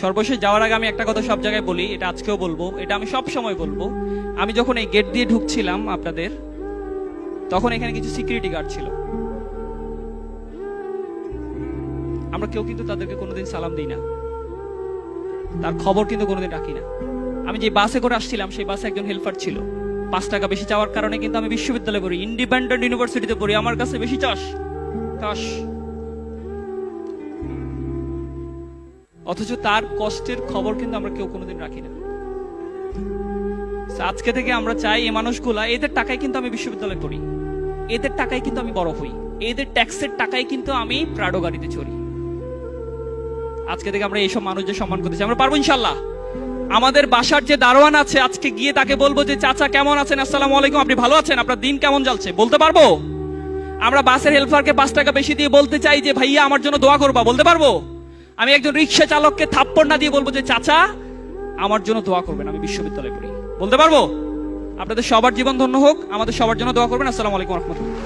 সর্বশেষ যাওয়ার আগে আমি একটা কথা সব জায়গায় বলি, এটা আজকেও বলবো, এটা আমি সব সময় বলবো। আমি যখন এই গেট দিয়ে ঢুকছিলাম আপনাদের, তখন এখানে কিছু সিকিউরিটি গার্ড ছিল। আমরা কেউ কিন্তু তাদেরকে কোনোদিন সালাম দিই না, তার খবর কিন্তু কোনোদিন রাখি না। আমি যে বাসে করে আসছিলাম, সেই বাসে একজন হেল্পার ছিল। 5 টাকা বেশি চাওয়ার কারণে কিন্তু আমি বিশ্ববিদ্যালয়ে পড়ি, ইন্ডিপেন্ডেন্ট ইউনিভার্সিটিতে পড়ি, আমার কাছে বেশি চাস। অথচ তার কষ্টের খবর কিন্তু আমরা কেউ কোনোদিন রাখি না। আজকে থেকে আমরা চাই এই মানুষগুলা, এদের টাকায় কিন্তু আমি বিশ্ববিদ্যালয়ে পড়ি, এদের টাকায় কিন্তু আমি বড় হই, এদের ট্যাক্সের টাকায় কিন্তু আমি প্রাডো গাড়িতে চড়ি। আজকে থেকে আমরা এইসব মানুষদের সম্মান করতে চাই। আমরা পারবো ইনশাল্লাহ। আমাদের বাসার যে দারোয়ান আছে, আজকে গিয়ে তাকে বলবো যে চাচা কেমন আছেন, আসসালামু আলাইকুম, আপনি ভালো আছেন, আপনার দিন কেমন যাচ্ছে, বলতে পারবো। আমরা বাসের হেল্পারকে 5 টাকা বেশি দিয়ে বলতে চাই যে ভাইয়া আমার জন্য দোয়া করবা, বলতে পারবো। আমি একজন রিক্সা চালককে থাপ্পড় না দিয়ে বলবো যে চাচা আমার জন্য দোয়া করবেন, আমি বিশ্ববিদ্যালয়ে পড়ি, বলতে পারবো। আপনাদের সবার জীবন ধন্য হোক, আমাদের সবার জন্য দোয়া করবেন। আসসালামু আলাইকুম ওয়া রাহমাতুল্লাহ।